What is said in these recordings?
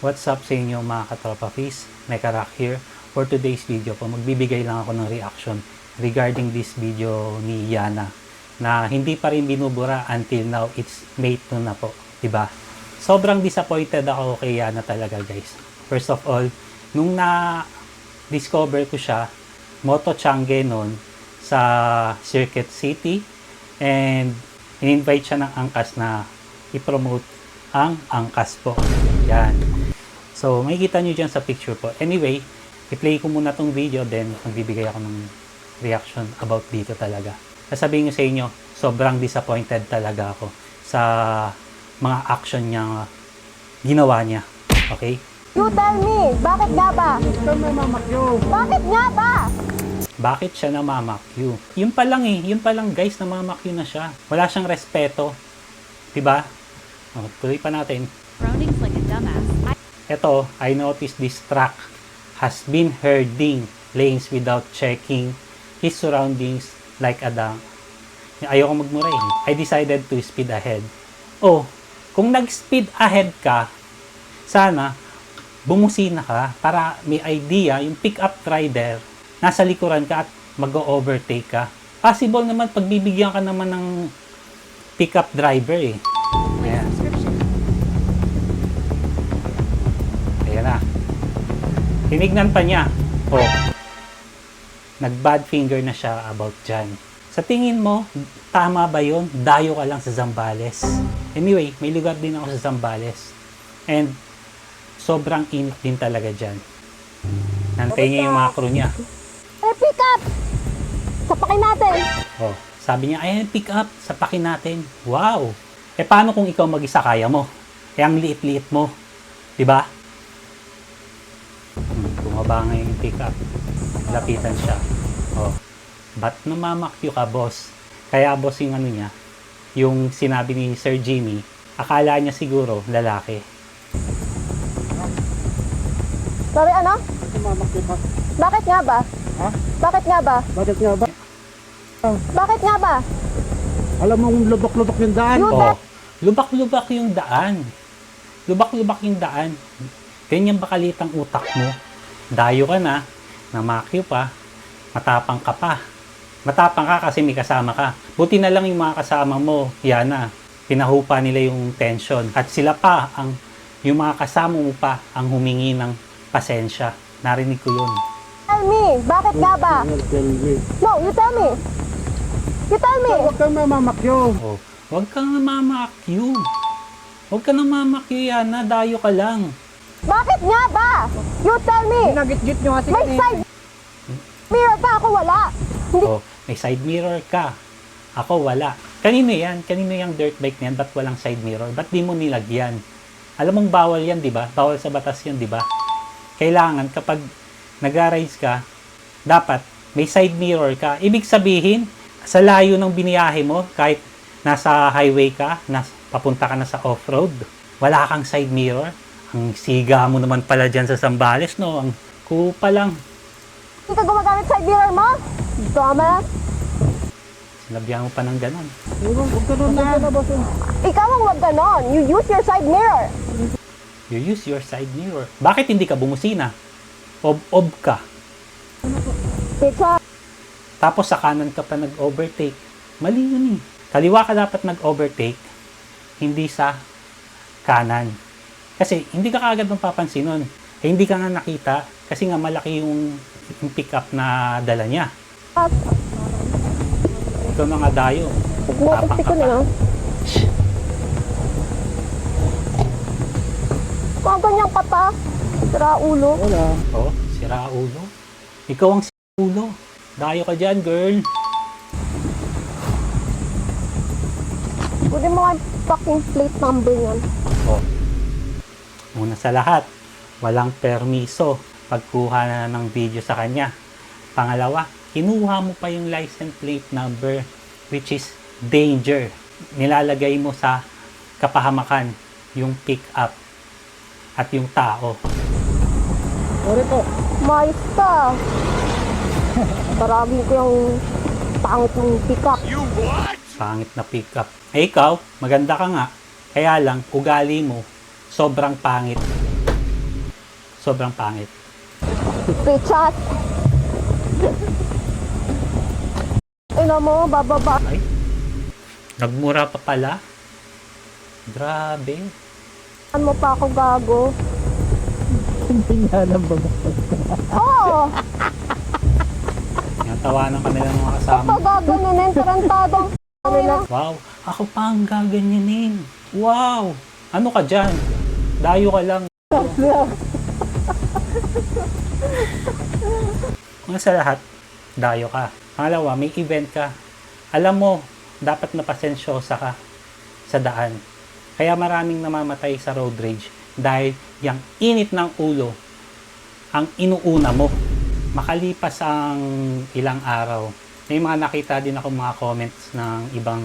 What's up sa inyo mga katropa peace? Mekarak here. For today's video po, magbibigay lang ako ng reaction regarding this video ni Yana na hindi pa rin binubura until now. It's May 2 na po, diba? Sobrang disappointed ako kay Yana talaga, guys. First of all, nung na-discover ko siya, Moto Changge nun sa Circuit City, and in-invite siya ng Angkas na i-promote ang Angkas po. Yan. So, makikita nyo dyan sa picture po. Anyway, i-play ko muna tong video, then magbibigay ako ng reaction about dito talaga. Sasabihin ko sa inyo, sobrang disappointed talaga ako sa mga action niya ginawa niya. Okay? You tell me, bakit nga ba? Bakit nga ba? Bakit siya namamakyu? Yun pa lang yun pa lang guys, namamakyu na siya. Wala siyang respeto. Diba? O, tuloy pa natin. Browning's like a dumbass. Ito, I noticed this truck has been herding lanes without checking his surroundings like a dumb. Ayoko magmura eh. I decided to speed ahead. Oh, kung nag-speed ahead ka, sana bumusina ka para may idea yung pick-up rider nasa likuran ka at mag-overtake ka. Possible naman pagbibigyan ka naman ng pick-up driver eh. Ayan. Ayan na. Tinignan pa niya. Oh. Nag-bad finger na siya about dyan. Sa tingin mo, tama ba yun? Dayo ka lang sa Zambales. Anyway, may lugar din ako sa Zambales. And sobrang init din talaga dyan. Nantayin niya yung mga crew niya. Pick up! Sapakin natin! Oh, sabi niya, ayan, pick up, sapakin natin. Wow! Eh, paano kung ikaw mag-isa kaya mo? Eh, ang liit-liit mo. Diba? Bumaba nga yung pick up. Lapitan siya. Oh, ba't namamakyo ka, boss? Kaya, boss, yung ano niya, yung sinabi ni Sir Jimmy, akala niya siguro lalaki. Sorry, ano? Mamakyo ka. Bakit nga ba? Ha? Bakit nga ba? Bakit nga ba? Bakit nga ba? Alam mo, lubak-lubak yung daan. You Oh, lubak-lubak yung daan. Lubak-lubak yung daan. Ganyan ba kalitang utak mo? Dayo ka na, namakyo pa, matapang ka pa. Matapang ka kasi may kasama ka. Buti na lang yung mga kasama mo, Yana, pinahupa nila yung tension. At sila pa, yung mga kasama mo pa, ang humingi ng pasensya. Narinig ko yun. tell me, bakit nga ba? No, you tell me. You tell me. Huwag kang mamamakyo. Oh, huwag kang namamakyo. Huwag kang namamakyo, Yana, dayo ka lang. Bakit nga ba? You tell me. Nagit-git nyo kasi May side mirror pa ako, wala. Hindi. Oh, may side mirror ka. Ako wala. Kanino yan? Kanino yung dirt bike na yan? Ba't walang side mirror? Ba't di mo nilagyan? Alam mong bawal yan, di ba? Bawal sa batas yan, di ba? Kailangan kapag nag-rides ka, dapat may side mirror ka. Ibig sabihin, sa layo ng biniyahe mo, kahit nasa highway ka, papunta ka na sa off-road, wala kang side mirror. Ang siga mo naman pala dyan sa Zambales, no? Ang kupa lang. Hindi ka gumagamit side mirror mo? Dumbass. Sinabihan mo pa ng ganon. Huwag ka doon na. Ikaw ang wag ganon. You use your side mirror. You use your side mirror. Bakit hindi ka bumusina? Ob ka. Because Tapos sa kanan ka pa nag-overtake. Mali yun eh. Kaliwa ka dapat nag-overtake, hindi sa kanan. Kasi hindi ka kaagad mapapansin nun. Eh, hindi ka nga nakita kasi nga malaki yung pick-up na dala niya. Ikaw na nga dayo. nagmotosti ko na lang. Mga ganyang kata. Sira ulo. Wala. Oh, sira ulo. Ikaw ang sira ulo. Dayo ka dyan, girl. Pwede mo nga fucking plate number yan. Oh. Una sa lahat, walang permiso pagkuha na ng video sa kanya. Pangalawa, kinuha mo pa yung license plate number, which is danger. Nilalagay mo sa kapahamakan yung pick-up at yung tao. Sorry po. Mais ka. Parami ko yung pangit ng pick-up. Pangit na pick-up. Eh ikaw, maganda ka nga. Kaya lang, ugali mo, sobrang pangit. sobrang pangit. Richard. Ina mo, bababa. Ay, nagmura pa pala. Grabe. Ano mo pa ako gago? Hindi nga alam ba? Oo! Yung tawanan ka nila ng mga kasama. Pagaganyanin, tarantadong nila. Wow, ako pa ang gaganyanin. Wow, ano ka dyan? Dayo ka lang. Una sa lahat, dayo ka. Pangalawa, may event ka. Alam mo, dapat napasensyosa ka sa daan. Kaya maraming namamatay sa road rage dahil yung init ng ulo ang inuuna mo. Makalipas ang ilang araw, may mga nakita din ako mga comments ng ibang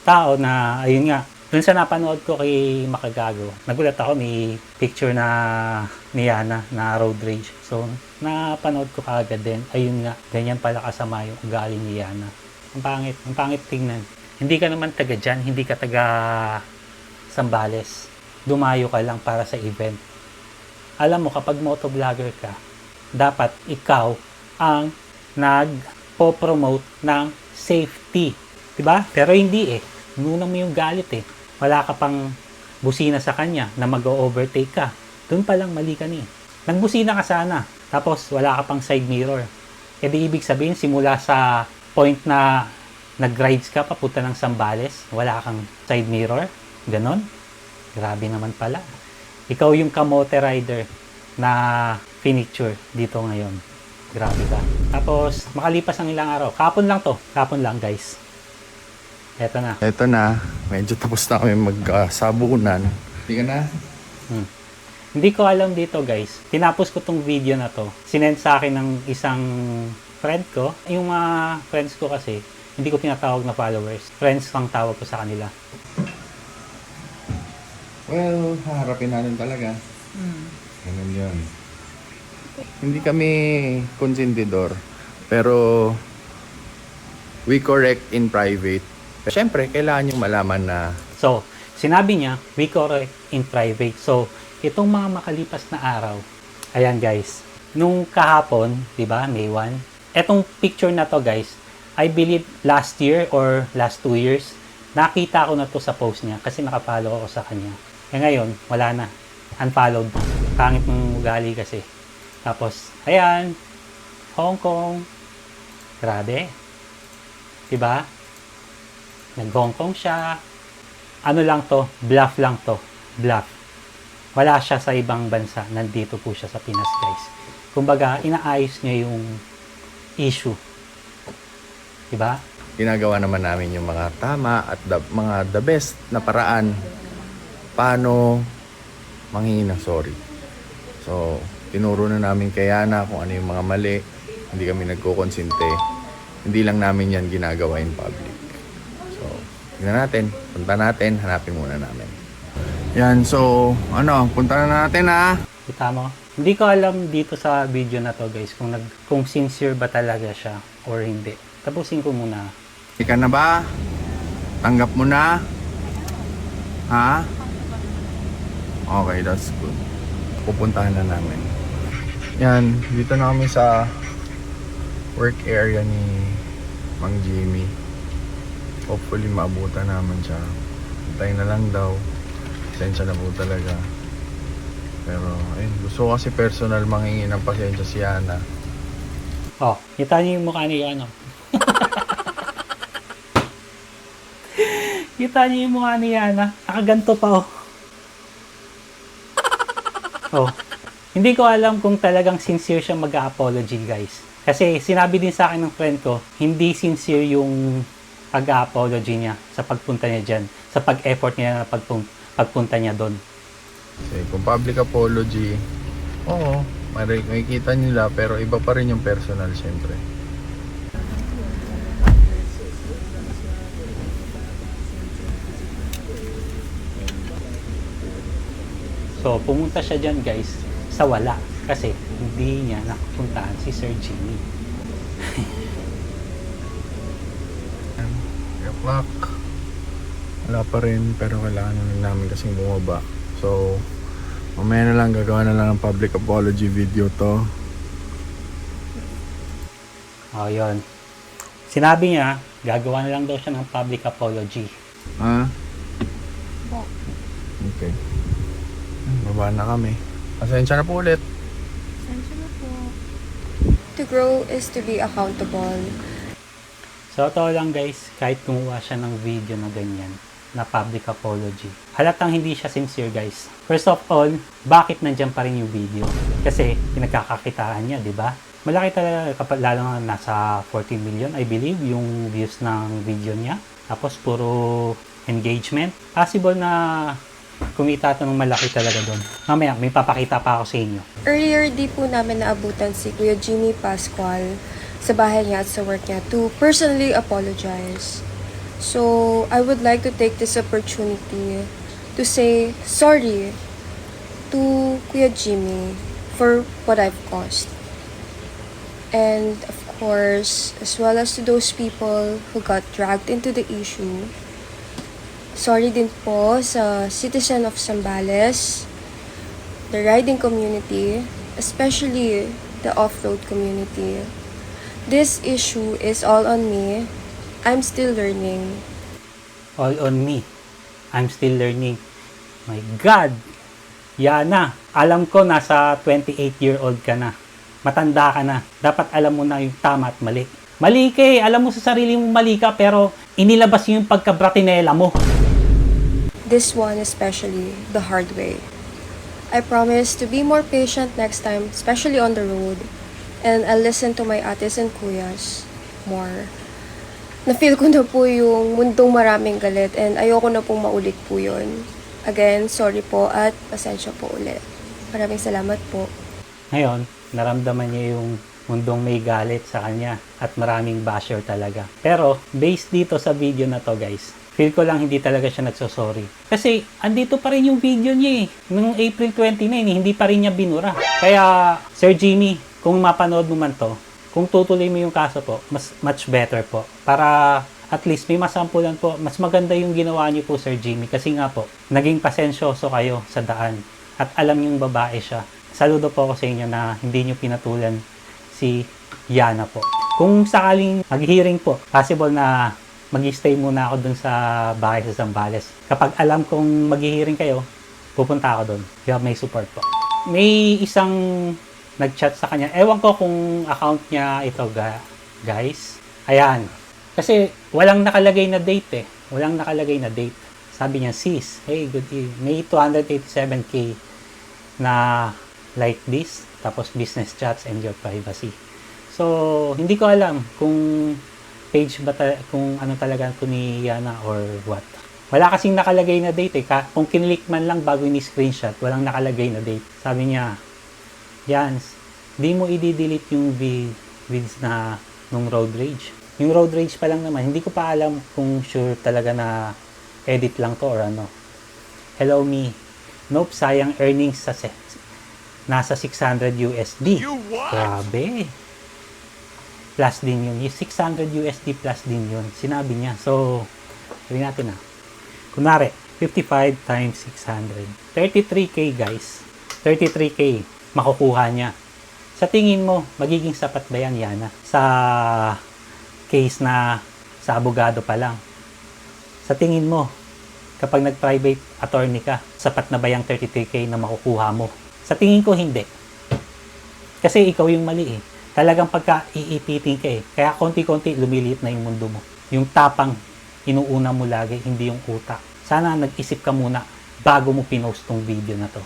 tao na, ayun nga, dun sa napanood ko kay Makagago, nagulat ako, may picture na ni Yana na road rage. So, napanood ko kaagad din, ayun nga, ganyan pala kasama yung ugali ni Yana. Ang pangit tingnan. Hindi ka naman taga dyan, hindi ka taga Sambales. Dumayo ka lang para sa event. Alam mo, kapag motovlogger ka, dapat ikaw ang nagpo-promote ng safety. Diba? Pero hindi eh. Nuna mo yung galit eh. Wala ka pang busina sa kanya na mag-overtake ka. Doon pa lang mali ka ni. Nagbusina ka sana. Tapos wala ka pang side mirror. E di ibig sabihin, simula sa point na nag-rides ka papunta ng Sambales, wala kang side mirror. Ganon. Grabe naman pala. Ikaw yung kamote rider na finiture dito ngayon. Grabe ka. Tapos, makalipas ang ilang araw. Kapon lang to. Kapon lang, guys. Eto na. Ito na, medyo tapos na kami magsabunan. Hindi ka na? Hindi ko alam dito, guys. Tinapos ko tong video na to. Sinend sa akin ng isang friend ko. Yung mga friends ko kasi, hindi ko tinatawag na followers. Friends ang tawag ko sa kanila. Well, haharapin natin talaga. Ganun yun. Hindi kami konsentidor, pero we correct in private. Siyempre, kailangan yung malaman na So, sinabi niya, we correct in private. So, itong mga makalipas na araw, ayan guys, nung kahapon, di ba, May 1, etong picture na to guys, I believe last year or last 2 years, nakita ko na to sa post niya kasi nakafollow ako sa kanya. Kaya ngayon, wala na. Unfollowed. Pangit ng ugali kasi. Tapos, ayan, Hong Kong. Grabe. Diba? Nag-Hong Kong siya. Ano lang to? Bluff lang to. Bluff. Wala siya sa ibang bansa. Nandito po siya sa Pinas, guys. Kumbaga, inaayos niya yung issue. Diba? ginagawa naman namin yung mga tama at mga the best na paraan paano manghingi ng sorry. So, tinuro na namin kay Yana kung ano yung mga mali. Hindi kami nagkukonsinte. Hindi lang namin yan ginagawa in public. So, tingnan natin. Punta natin. Hanapin muna namin. Yan. So, punta na natin ha. Kita mo? Hindi ko alam dito sa video na to guys kung sincere ba talaga siya or hindi. Tapusin ko muna. Ika na ba? Tanggap mo na? Ha? Okay, that's good. Pupuntahan na namin. Yan, dito na kami sa work area ni Mang Jimmy. Hopefully maabutan naman siya. Hintayin na lang daw. Pasensya na po talaga. Pero ayun, gusto ko kasi personal manghingi ng pasensya si Ana. Oh, kita niyo yung mukha ni ano. Kita niyo yung mukha ni Yana. Nakaganto pa oh. Oh. Hindi ko alam kung talagang sincere siya mag-apology guys. Kasi sinabi din sa akin ng friend ko, hindi sincere yung pag-apology niya sa pagpunta niya dyan. Sa pag-effort niya na pagpunta niya doon. Kasi kung public apology, oo, makikita nila pero iba pa rin yung personal syempre. So, pumunta siya dyan guys sa wala. Kasi hindi niya nakapuntahan si Sir Jimmy. 3 o'clock. Wala pa rin pero kailangan namin kasing bumaba. So, Mamaya na lang, gagawa na lang ng public apology video to. Oh, yun. Sinabi niya, gagawa na lang daw siya ng public apology. Ha? Okay. Baba na kami. Pasensya na po ulit. To grow is to be accountable. So, ito lang guys, kahit kumuha siya ng video na ganyan, na public apology, halatang hindi siya sincere guys. First of all, bakit nandyan pa rin yung video? Kasi, pinagkakakitaan niya, di ba? Malaki talaga, lalo na nasa 14 million, I believe, yung views ng video niya. Tapos, puro engagement. Possible na kumita ito ng malaki talaga doon. Mamaya, may papakita pa ako sa inyo. Earlier, di po namin naabutan si Kuya Jimmy Pascual sa bahay niya at sa work niya to personally apologize. So, I would like to take this opportunity to say sorry to Kuya Jimmy for what I've caused. And, of course, as well as to those people who got dragged into the issue. Sorry din po sa citizen of Zambales, the riding community, especially the off-road community. This issue is all on me. I'm still learning. All on me. I'm still learning. My God! Yana, alam ko nasa 28-year-old ka na. Matanda ka na. Dapat alam mo na yung tama at mali. Mali ka eh. Alam mo sa sarili mo mali ka pero inilabas yung pagkabratinela mo. This one especially the hard way. I promise to be more patient next time, especially on the road. And I'll listen to my ates and kuyas more. Na-feel ko na po yung mundong maraming galit and ayoko na pong maulit po yun. Again, sorry po at pasensya po ulit. Maraming salamat po. Ngayon, naramdaman niya yung mundong may galit sa kanya at maraming basher talaga. Pero, based dito sa video na to guys, feel ko lang hindi talaga siya nagsosorry. Kasi, andito pa rin yung video niya eh. Noong April 29, hindi pa rin niya binura. Kaya, Sir Jimmy, kung mapanood mo man to, kung tutuloy mo yung kaso po, much better po. Para at least may masampulan po. Mas maganda yung ginawa niyo po, Sir Jimmy. Kasi nga po, naging pasensyoso kayo sa daan. At alam niyong babae siya. Saludo po ako sa inyo na hindi niyo pinatulan si Yana po. Kung sakaling mag-hearing po, possible na mag-stay muna ako dun sa bahay sa Zambales. Kapag alam kong mag-hearing kayo, pupunta ako dun. You have my support po. May isang nag-chat sa kanya. Ewan ko kung account niya ito, guys. Ayan. Kasi walang nakalagay na date eh. Walang nakalagay na date. Sabi niya, sis, hey, good evening. May 287k na like this. Tapos business chats and your privacy. So, hindi ko alam kung page ba kung ano talaga ito ni Yana or what. Wala kasing nakalagay na date eh. Kung kinlik man lang bago ni-screenshot, walang nakalagay na date. Sabi niya, Yan, di mo i-delete yung vids na nung road rage. Yung road rage pa lang naman, hindi ko pa alam kung sure talaga na edit lang to or ano. Hello me. Nope, sayang earnings sa nasa 600 USD. Grabe. Plus din yun. Yung 600 USD plus din yun. Sinabi niya. So, sabi natin na. Kunwari, 55 times 600. 33K guys. 33K makukuha niya. Sa tingin mo, magiging sapat ba yan, Yana? Sa case na sa abogado pa lang. Sa tingin mo, kapag nag-private attorney ka, sapat na ba yung 33K na makukuha mo? Sa tingin ko, hindi. Kasi ikaw yung mali eh. Talagang pagka-iipitin ka eh. Kaya konti-konti lumiliit na yung mundo mo. Yung tapang, inuuna mo lagi, hindi yung utak. Sana nag-isip ka muna bago mo pinost tong video na to.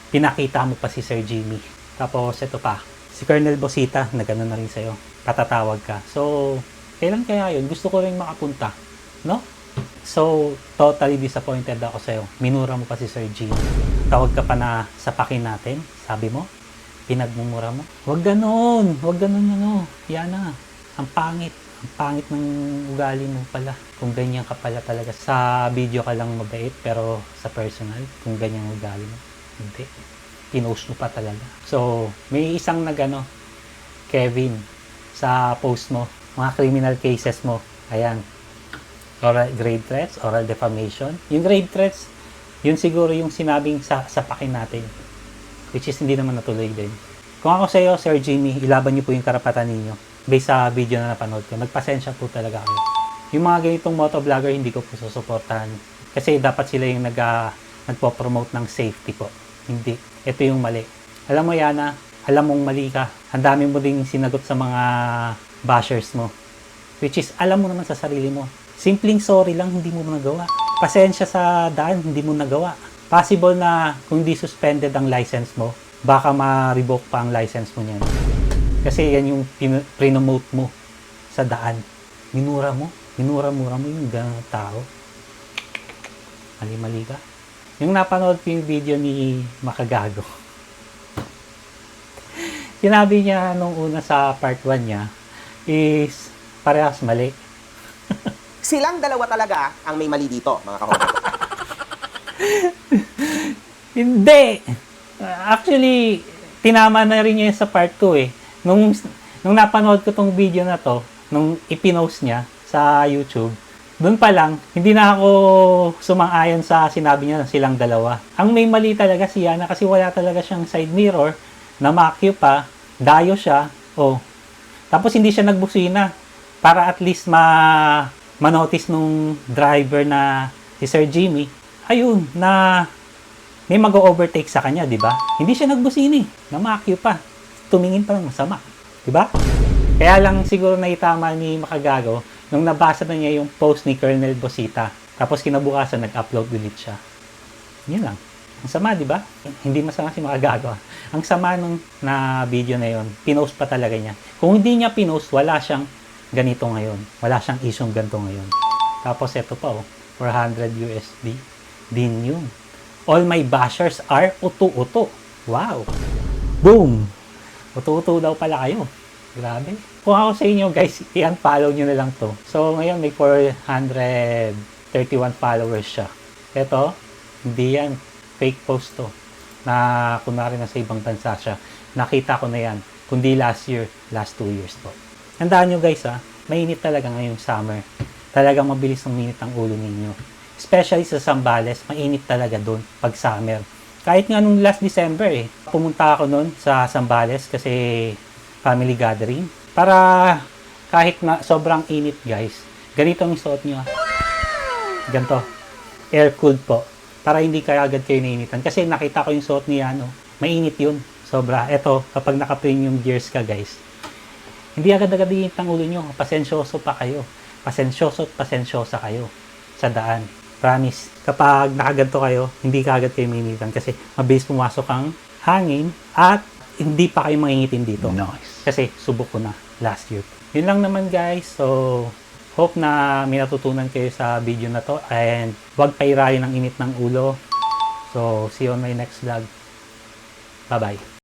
Pinakita mo pa si Sir Jimmy. Tapos ito pa, si Colonel Bosita, na gano'n na rin sa'yo. Patatawag ka. So, kailan kaya yun? Gusto ko rin makapunta. No? So, totally disappointed ako sa'yo. Minura mo pa si Sir Jimmy. Tawag ka pa na sapakin natin. Sabi mo, pinagmumura mo. Huwag ganon. Huwag ganon ano. Yana, ang pangit. Ang pangit ng ugali mo pala. Kung ganyan ka pala talaga. Sa video ka lang mabait, pero sa personal, kung ganyan ang ugali mo, hindi. Pinost mo pa talaga. So, may isang nagano, Kevin, sa post mo, mga criminal cases mo, ayan, oral grave threats, oral defamation. Yung grave threats, Yun siguro yung sinabing sapakin natin. Which is hindi naman natuloy din. Kung ako sa iyo, Sir Jimmy, ilaban niyo po yung karapatan ninyo. Based sa video na napanood ko, magpasensya po talaga kayo. Yung mga ganitong motovlogger, hindi ko po susuportahan. Kasi dapat sila yung nagpo-promote ng safety po. Hindi. Ito yung mali. Alam mo, Yana, alam mong mali ka. Ang dami mo ding sinagot sa mga bashers mo. Which is, alam mo naman sa sarili mo. Simpleng sorry lang, hindi mo nagawa. Pasensya sa daan, hindi mo nagawa. Possible na kung di suspended ang license mo, baka ma-revoke pa ang license mo niyan. Kasi yan yung pre-nomote mo sa daan. Minura mo yung ganang tao. Mali-mali ka. Yung napanood ko yung video ni Makagago. Sinabi niya nung una sa part 1 niya is parehas mali. Silang dalawa talaga ang may mali dito, mga kahonda ko. Hindi! Actually, tinama na rin niya sa part 2 eh. Nung napanood ko tong video na to, nung ipinost niya sa YouTube, doon pa lang, hindi na ako sumang-ayon sa sinabi niya na silang dalawa. Ang may mali talaga si Yana kasi wala talaga siyang side mirror, na makyo pa, dayo siya, oh. Tapos hindi siya nagbusina para at least manotice nung driver na si Sir Jimmy, ayun, na may mag-overtake sa kanya, di ba? Hindi siya nagbusini, namakyo pa. Tumingin pa lang masama, di ba? Kaya lang siguro naitama ni Makagago nung nabasa na niya yung post ni Colonel Bosita. Tapos kinabukasan nag-upload ulit siya. Yun lang. Ang sama, di ba? Hindi masama si Makagago. Ang sama nung na video na yun, pinost pa talaga niya. Kung hindi niya pinost, wala siyang ganito ngayon. Wala siyang isyong ganito ngayon. Tapos ito pa, 400 USD. Din yun. All my bashers are uto-uto. Wow! Boom! Uto-uto daw pala kayo. Grabe. Kung ako sa inyo, guys, i-unfollow nyo na lang to. So, ngayon may 431 followers siya. Ito, hindi yan. Fake post to. Na kunwari na sa ibang bansa siya. Nakita ko na yan. Kundi last 2 years to. Tandaan nyo guys mainit talaga ngayong summer. Talagang mabilis ang minit ang ulo ninyo. Especially sa Zambales, mainit talaga doon pag summer. Kahit nga nung last December pumunta ako noon sa Zambales kasi family gathering. Para kahit na sobrang init guys, ganito ang suot nyo. Ganito. Air cooled po. Para hindi kayo agad kayo nainitan. Kasi nakita ko yung suot niya, mainit yun. Sobra. Eto, kapag naka-premium gears ka guys, hindi agad-agad init ang ulo nyo. Pasensyoso pa kayo. Pasensyoso at pasensyosa kayo sa daan. Promise. Kapag nakaganto kayo, hindi ka agad kayo mainitan kasi mabilis pumasok ang hangin at hindi pa kayo mangingitin dito. Nice. Kasi subok ko na last year. Yun lang naman guys. So, hope na may natutunan kayo sa video na to and huwag pairahin ang init ng ulo. So, see you on my next vlog. Bye-bye.